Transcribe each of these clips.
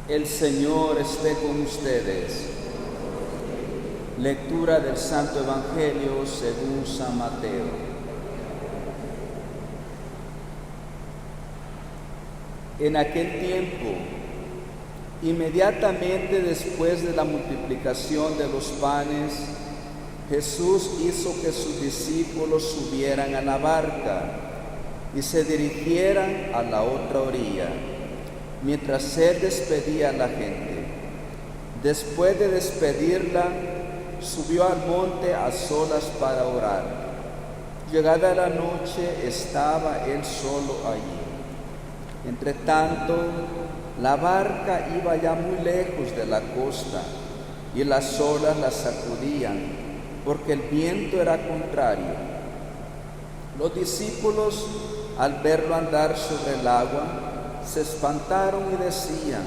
El Señor esté con ustedes. Lectura del Santo Evangelio según San Mateo. En aquel tiempo, inmediatamente después de la multiplicación de los panes, Jesús hizo que sus discípulos subieran a la barca y se dirigieran a la otra orilla, mientras Él despedía a la gente. Después de despedirla, subió al monte a solas para orar. Llegada la noche, estaba Él solo allí. Entre tanto, la barca iba ya muy lejos de la costa y las olas la sacudían, porque el viento era contrario. Los discípulos, al verlo andar sobre el agua, se espantaron y decían: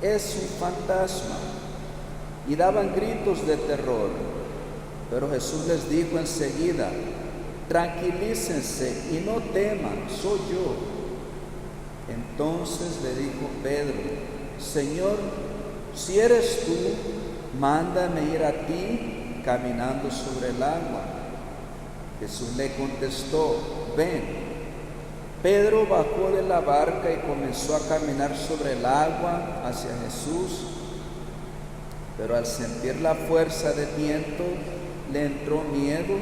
«Es un fantasma», y daban gritos de terror. Pero Jesús les dijo enseguida: «Tranquilícense y no teman, soy yo». Entonces le dijo Pedro: «Señor, si eres tú, mándame ir a ti caminando sobre el agua». Jesús le contestó: «Ven». Pedro bajó de la barca y comenzó a caminar sobre el agua hacia Jesús, pero al sentir la fuerza del viento le entró miedo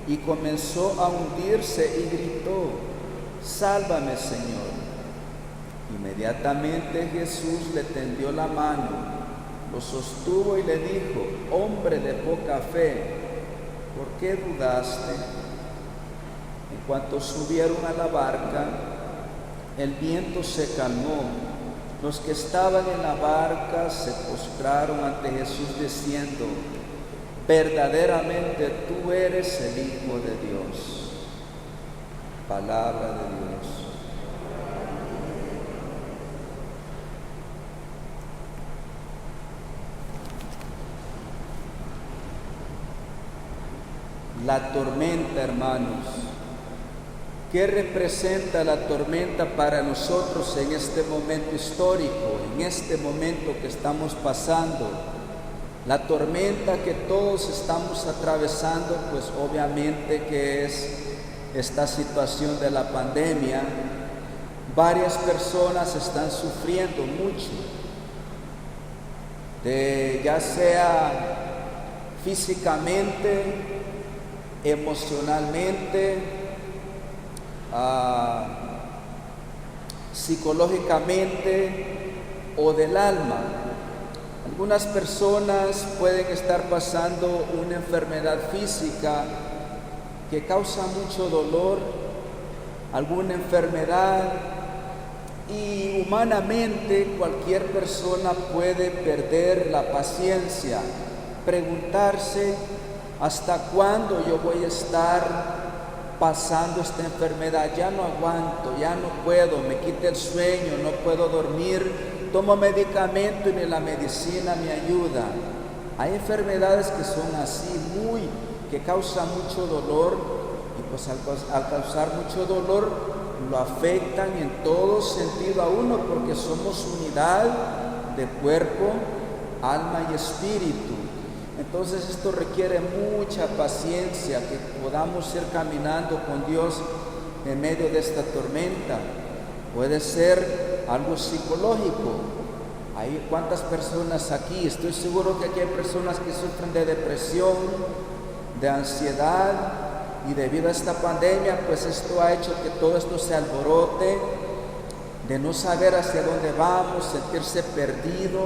y comenzó a hundirse y gritó: «Sálvame, Señor». Inmediatamente Jesús le tendió la mano, lo sostuvo y le dijo: «Hombre de poca fe, ¿por qué dudaste?». En cuanto subieron a la barca, el viento se calmó. Los que estaban en la barca se postraron ante Jesús diciendo: «Verdaderamente tú eres el Hijo de Dios». Palabra de Dios. La tormenta, hermanos. ¿Qué representa la tormenta para nosotros en este momento histórico, en este momento que estamos pasando? La tormenta que todos estamos atravesando, pues obviamente que es esta situación de la pandemia. Varias personas están sufriendo mucho, ya sea físicamente, emocionalmente, psicológicamente o del alma. Algunas personas pueden estar pasando una enfermedad física que causa mucho dolor, alguna enfermedad, y humanamente cualquier persona puede perder la paciencia, preguntarse: ¿hasta cuándo yo voy a estar pasando esta enfermedad? Ya no aguanto, ya no puedo, me quita el sueño, no puedo dormir, tomo medicamento y ni la medicina me ayuda. Hay enfermedades que son así, que causan mucho dolor, y pues al causar mucho dolor lo afectan en todo sentido a uno, porque somos unidad de cuerpo, alma y espíritu. Entonces esto requiere mucha paciencia, que podamos ir caminando con Dios en medio de esta tormenta. Puede ser algo psicológico. Hay cuántas personas aquí, estoy seguro que aquí hay personas que sufren de depresión, de ansiedad, y debido a esta pandemia, pues esto ha hecho que todo esto se alborote, de no saber hacia dónde vamos, sentirse perdido,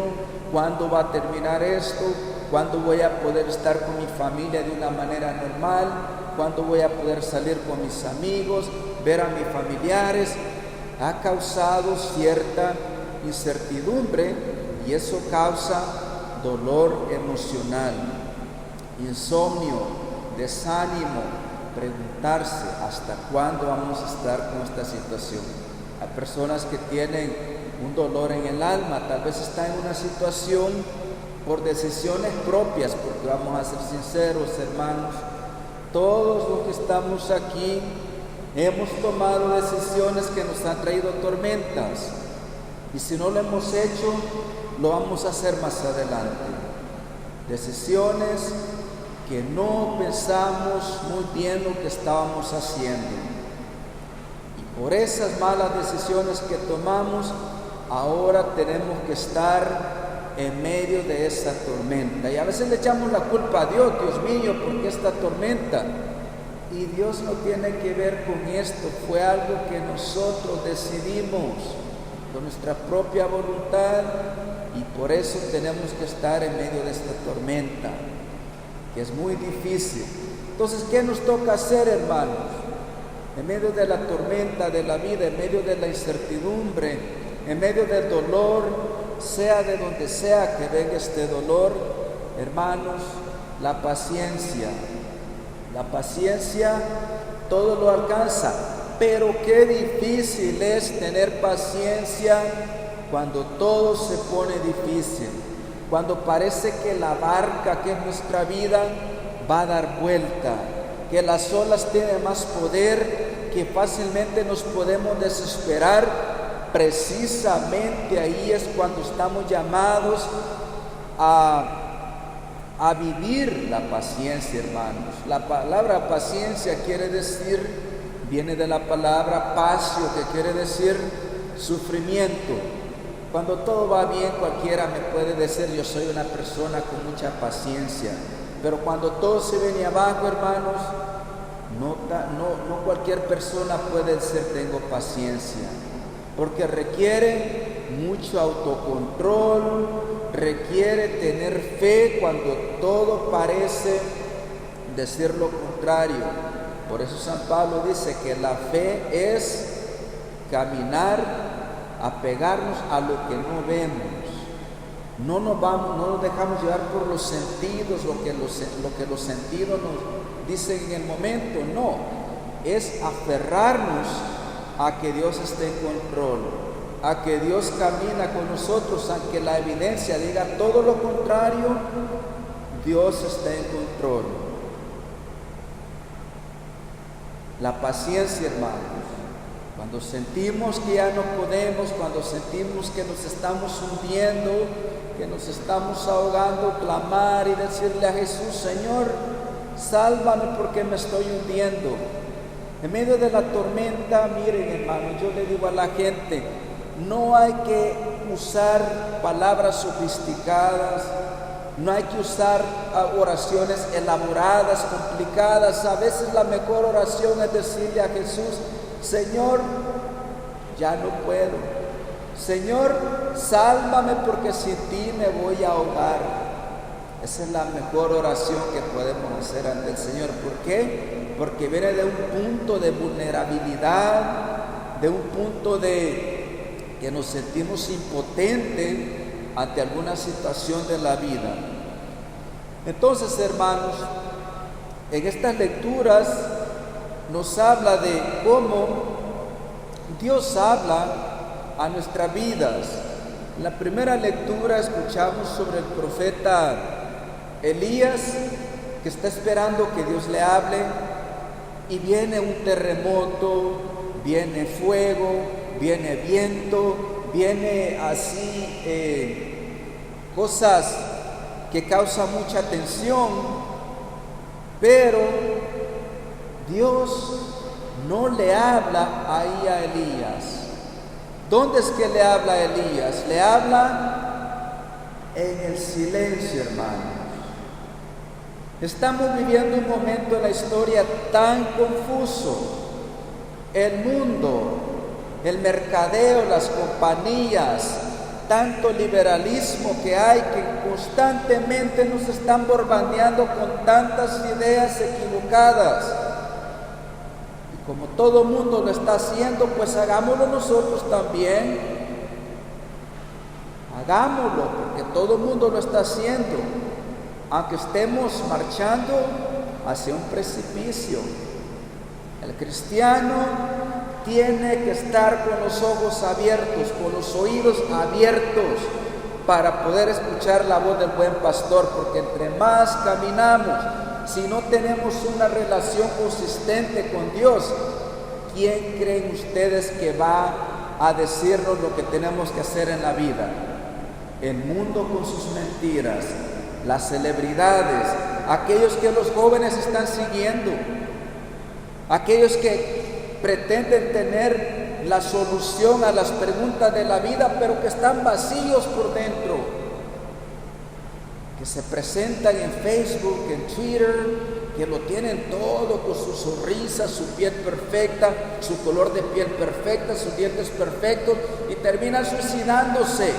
cuándo va a terminar esto, cuándo voy a poder estar con mi familia de una manera normal, cuándo voy a poder salir con mis amigos, ver a mis familiares. Ha causado cierta incertidumbre y eso causa dolor emocional, insomnio, desánimo, preguntarse hasta cuándo vamos a estar con esta situación. Hay personas que tienen un dolor en el alma, tal vez están en una situación por decisiones propias, porque vamos a ser sinceros, hermanos, todos los que estamos aquí hemos tomado decisiones que nos han traído tormentas. Y si no lo hemos hecho, lo vamos a hacer más adelante. Decisiones que no pensamos muy bien lo que estábamos haciendo. Y por esas malas decisiones que tomamos, ahora tenemos que estar en medio de esa tormenta. Y a veces le echamos la culpa a Dios. Dios mío, ¿por qué esta tormenta? Y Dios no tiene que ver con esto. Fue algo que nosotros decidimos con nuestra propia voluntad, y por eso tenemos que estar en medio de esta tormenta, que es muy difícil. Entonces, ¿qué nos toca hacer, hermanos? En medio de la tormenta de la vida, en medio de la incertidumbre, en medio del dolor, sea de donde sea que venga este dolor, hermanos, la paciencia todo lo alcanza. Pero qué difícil es tener paciencia cuando todo se pone difícil, cuando parece que la barca que es nuestra vida va a dar vuelta, que las olas tienen más poder, que fácilmente nos podemos desesperar. Precisamente ahí es cuando estamos llamados a vivir la paciencia, hermanos. La palabra paciencia viene de la palabra pacio, que quiere decir sufrimiento. Cuando todo va bien, cualquiera me puede decir, yo soy una persona con mucha paciencia. Pero cuando todo se viene abajo, hermanos, no cualquier persona puede decir tengo paciencia, porque requiere mucho autocontrol, requiere tener fe cuando todo parece decir lo contrario. Por eso San Pablo dice que la fe es caminar, apegarnos a lo que no vemos. No nos dejamos llevar por los sentidos, lo que los sentidos nos dicen en el momento. No, es aferrarnos a que Dios esté en control, a que Dios camina con nosotros, aunque la evidencia diga todo lo contrario. Dios está en control. La paciencia, hermanos, cuando sentimos que ya no podemos, cuando sentimos que nos estamos hundiendo, que nos estamos ahogando, clamar y decirle a Jesús, Señor, sálvame porque me estoy hundiendo. En medio de la tormenta, miren, hermanos, yo le digo a la gente, no hay que usar palabras sofisticadas, no hay que usar oraciones elaboradas, complicadas. A veces la mejor oración es decirle a Jesús, Señor, ya no puedo. Señor, sálvame porque sin ti me voy a ahogar. Esa es la mejor oración que podemos hacer ante el Señor. ¿Por qué? Porque viene de un punto de vulnerabilidad, de un punto de que nos sentimos impotentes ante alguna situación de la vida. Entonces, hermanos, en estas lecturas nos habla de cómo Dios habla a nuestras vidas. En la primera lectura escuchamos sobre el profeta Elías, que está esperando que Dios le hable, y viene un terremoto, viene fuego, viene viento, viene así cosas que causan mucha tensión, pero Dios no le habla ahí a Elías. ¿Dónde es que le habla a Elías? Le habla en el silencio, hermanos. Estamos viviendo un momento en la historia tan confuso. El mundo, el mercadeo, las compañías, tanto liberalismo que hay, que constantemente nos están bombardeando con tantas ideas equivocadas. Y como todo mundo lo está haciendo, pues hagámoslo nosotros también. Hagámoslo, porque todo el mundo lo está haciendo, aunque estemos marchando hacia un precipicio. El cristiano tiene que estar con los ojos abiertos, con los oídos abiertos, para poder escuchar la voz del buen pastor, porque entre más caminamos, si no tenemos una relación consistente con Dios, ¿quién creen ustedes que va a decirnos lo que tenemos que hacer en la vida. El mundo con sus mentiras, las celebridades, aquellos que los jóvenes están siguiendo, aquellos que pretenden tener la solución a las preguntas de la vida, pero que están vacíos por dentro, que se presentan en Facebook, en Twitter, que lo tienen todo con su sonrisa, su piel perfecta, su color de piel perfecta, sus dientes perfectos, y terminan suicidándose.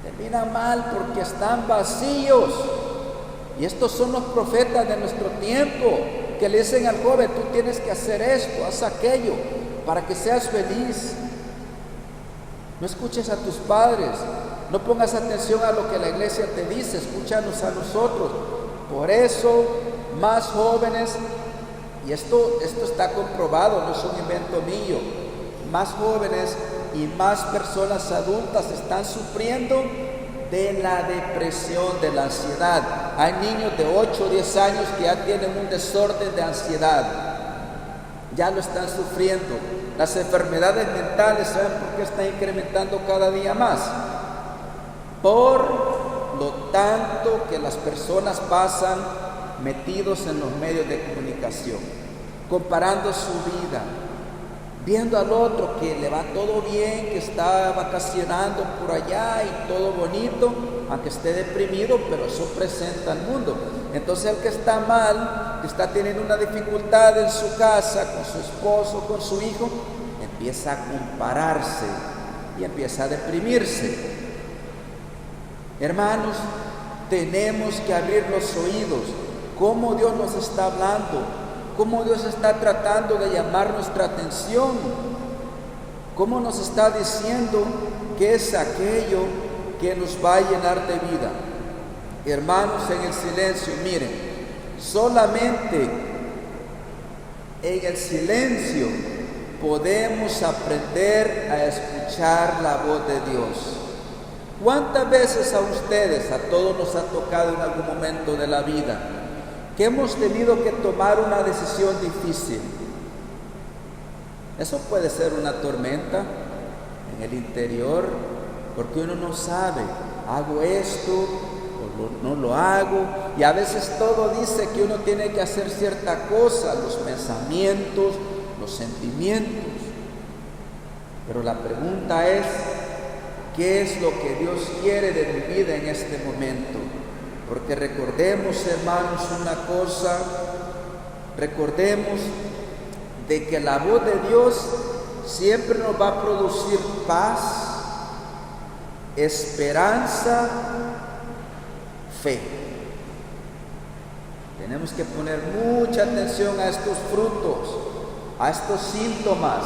Terminan mal porque están vacíos. Y estos son los profetas de nuestro tiempo, que le dicen al joven: tú tienes que hacer esto, haz aquello, para que seas feliz. No escuches a tus padres, no pongas atención a lo que la iglesia te dice, escúchanos a nosotros. Por eso, más jóvenes, y esto está comprobado, no es un invento mío, más jóvenes y más personas adultas están sufriendo de la depresión, de la ansiedad. Hay niños de 8 o 10 años que ya tienen un desorden de ansiedad, ya lo están sufriendo. Las enfermedades mentales, ¿saben por qué están incrementando cada día más? Por lo tanto que las personas pasan metidos en los medios de comunicación, comparando su vida, viendo al otro que le va todo bien, que está vacacionando por allá y todo bonito, aunque esté deprimido, pero eso presenta al mundo. Entonces el que está mal, que está teniendo una dificultad en su casa, con su esposo, con su hijo, empieza a compararse y empieza a deprimirse. Hermanos, tenemos que abrir los oídos. Cómo Dios nos está hablando, cómo Dios está tratando de llamar nuestra atención, cómo nos está diciendo que es aquello que nos va a llenar de vida. Hermanos, en el silencio, miren, solamente en el silencio podemos aprender a escuchar la voz de Dios. ¿Cuántas veces a ustedes, a todos nos ha tocado en algún momento de la vida, que hemos tenido que tomar una decisión difícil? Eso puede ser una tormenta en el interior, porque uno no sabe, hago esto o no lo hago, y a veces todo dice que uno tiene que hacer cierta cosa, los pensamientos, los sentimientos. Pero la pregunta es: ¿qué es lo que Dios quiere de mi vida en este momento? Porque recordemos, hermanos, una cosa, recordemos de que la voz de Dios siempre nos va a producir paz, esperanza, fe. Tenemos que poner mucha atención a estos frutos, a estos síntomas,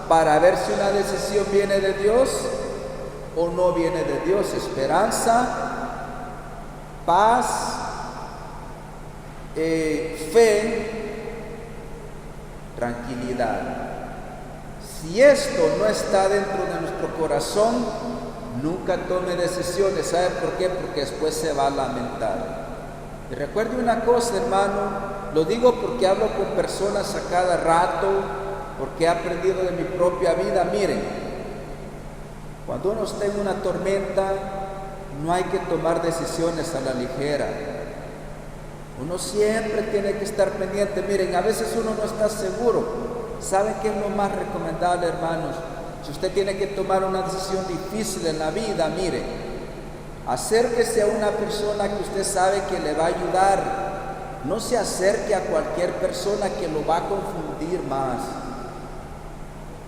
para ver si una decisión viene de Dios o no viene de Dios. Esperanza, paz, fe, tranquilidad. Si esto no está dentro de nuestro corazón, nunca tome decisiones. ¿Sabe por qué? Porque después se va a lamentar. Y recuerde una cosa, hermano, lo digo porque hablo con personas a cada rato, porque he aprendido de mi propia vida. Miren, cuando uno está en una tormenta, no hay que tomar decisiones a la ligera. Uno siempre tiene que estar pendiente. Miren, a veces uno no está seguro. ¿Saben qué es lo más recomendable, hermanos? Si usted tiene que tomar una decisión difícil en la vida, mire, acérquese a una persona que usted sabe que le va a ayudar. No se acerque a cualquier persona que lo va a confundir más.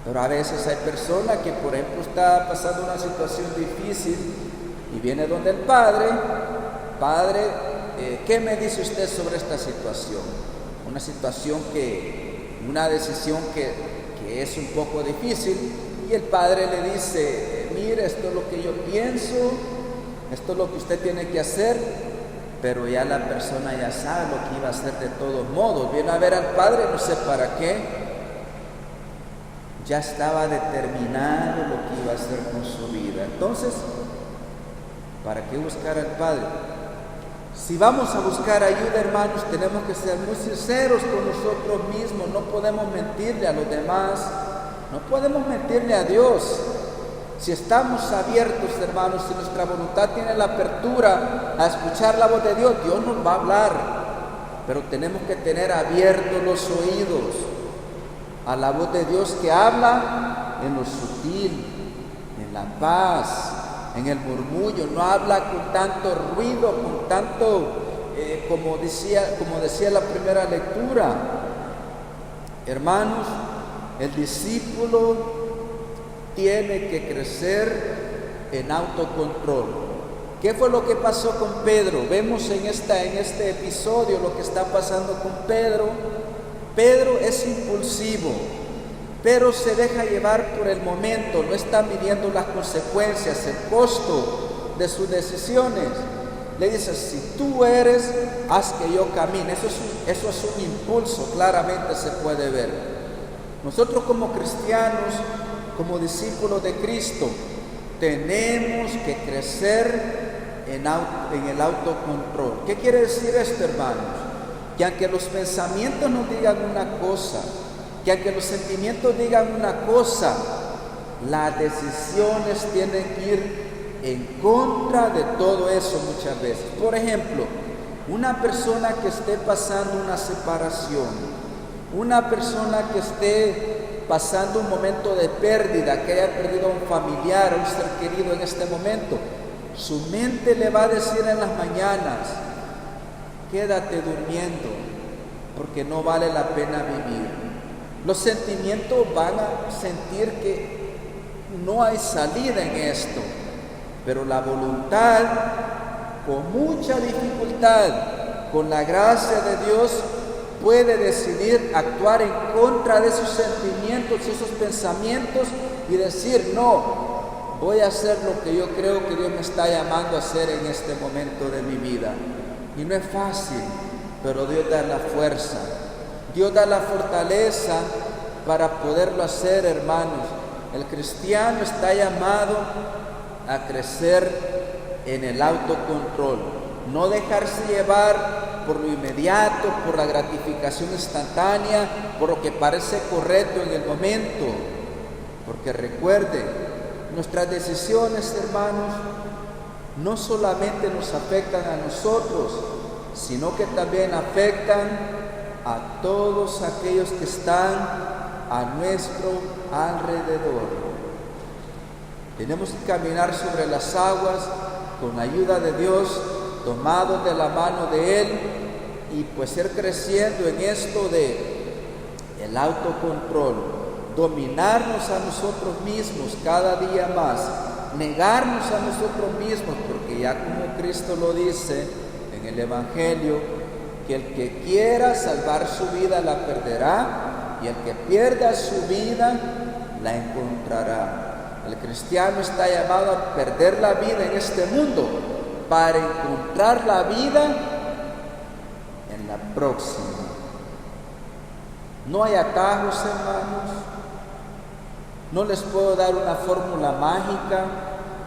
Pero a veces hay personas que, por ejemplo, está pasando una situación difícil y viene donde el padre, ¿qué me dice usted sobre esta situación? Una situación una decisión que es un poco difícil, y el padre le dice: mire, esto es lo que yo pienso, esto es lo que usted tiene que hacer. Pero ya la persona ya sabe lo que iba a hacer de todos modos. Viene a ver al padre, no sé para qué. Ya estaba determinado lo que iba a hacer con su vida. Entonces, ¿para qué buscar al Padre? Si vamos a buscar ayuda, hermanos, tenemos que ser muy sinceros con nosotros mismos. No podemos mentirle a los demás. No podemos mentirle a Dios. Si estamos abiertos, hermanos, si nuestra voluntad tiene la apertura a escuchar la voz de Dios, Dios nos va a hablar. Pero tenemos que tener abiertos los oídos a la voz de Dios que habla en lo sutil, en la paz, en el murmullo. No habla con tanto ruido, con tanto, como decía la primera lectura. Hermanos, el discípulo tiene que crecer en autocontrol. ¿Qué fue lo que pasó con Pedro? Vemos en este episodio lo que está pasando con Pedro. Pedro es impulsivo, pero se deja llevar por el momento, no está midiendo las consecuencias, el costo de sus decisiones. Le dice, si tú eres, haz que yo camine. Eso es un impulso, claramente se puede ver. Nosotros como cristianos, como discípulos de Cristo, tenemos que crecer en el autocontrol. ¿Qué quiere decir esto, hermanos? Que aunque los pensamientos nos digan una cosa, que aunque los sentimientos digan una cosa, las decisiones tienen que ir en contra de todo eso muchas veces. Por ejemplo, una persona que esté pasando una separación, una persona que esté pasando un momento de pérdida, que haya perdido a un familiar, a un ser querido en este momento, su mente le va a decir en las mañanas, quédate durmiendo, porque no vale la pena vivir. Los sentimientos van a sentir que no hay salida en esto, pero la voluntad, con mucha dificultad, con la gracia de Dios, puede decidir actuar en contra de esos sentimientos, esos pensamientos y decir, no, voy a hacer lo que yo creo que Dios me está llamando a hacer en este momento de mi vida. Y no es fácil, pero Dios da la fuerza, Dios da la fortaleza para poderlo hacer, hermanos. El cristiano está llamado a crecer en el autocontrol, no dejarse llevar por lo inmediato, por la gratificación instantánea, por lo que parece correcto en el momento. Porque recuerden, nuestras decisiones, hermanos, no solamente nos afectan a nosotros, sino que también afectan a todos aquellos que están a nuestro alrededor. Tenemos que caminar sobre las aguas con la ayuda de Dios, tomados de la mano de Él, y pues ir creciendo en esto de el autocontrol, dominarnos a nosotros mismos cada día más, negarnos a nosotros mismos, porque ya como Cristo lo dice en el Evangelio, que el que quiera salvar su vida la perderá, y el que pierda su vida la encontrará. El cristiano está llamado a perder la vida en este mundo para encontrar la vida en la próxima. No hay atajos, hermanos. No les puedo dar una fórmula mágica.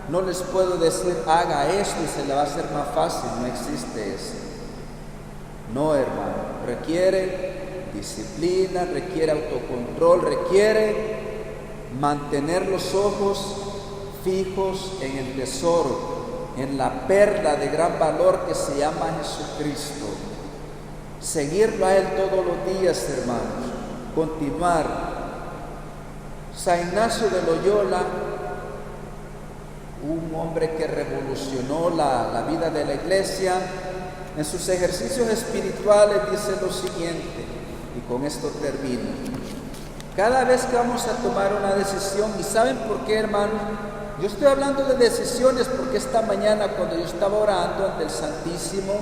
No les puedo decir, haga esto y se le va a hacer más fácil. No existe eso. No, hermano. Requiere disciplina, requiere autocontrol, requiere mantener los ojos fijos en el tesoro, en la perla de gran valor que se llama Jesucristo. Seguirlo a Él todos los días, hermanos. Continuar. San Ignacio de Loyola, un hombre que revolucionó la vida de la iglesia, en sus ejercicios espirituales dice lo siguiente, y con esto termino. Cada vez que vamos a tomar una decisión, ¿y saben por qué, hermanos? Yo estoy hablando de decisiones porque esta mañana cuando yo estaba orando ante el Santísimo,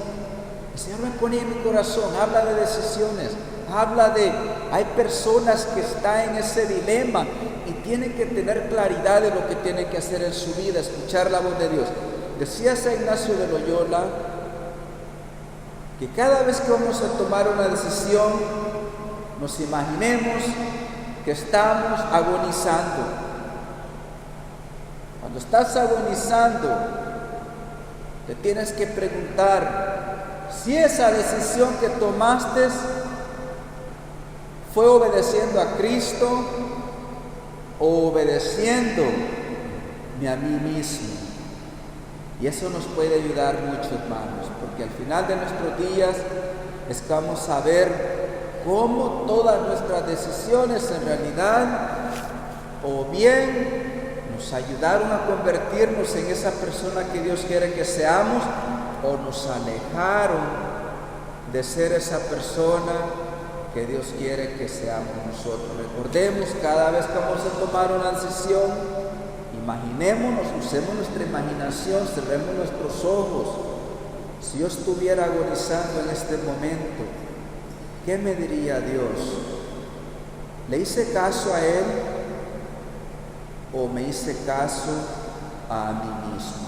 el Señor me ponía en mi corazón, habla de decisiones, habla de, hay personas que están en ese dilema y tienen que tener claridad de lo que tienen que hacer en su vida, escuchar la voz de Dios. Decía San Ignacio de Loyola que cada vez que vamos a tomar una decisión, nos imaginemos que estamos agonizando. Cuando estás agonizando, te tienes que preguntar si esa decisión que tomaste fue obedeciendo a Cristo obedeciéndome a mí mismo. Y eso nos puede ayudar mucho, hermanos, porque al final de nuestros días es que vamos a ver cómo todas nuestras decisiones en realidad o bien nos ayudaron a convertirnos en esa persona que Dios quiere que seamos, o nos alejaron de ser esa persona que Dios quiere que seamos nosotros. Recordemos, cada vez que vamos a tomar una decisión, imaginémonos, usemos nuestra imaginación, cerremos nuestros ojos. Si yo estuviera agonizando en este momento, ¿qué me diría Dios? ¿Le hice caso a Él o me hice caso a mí mismo?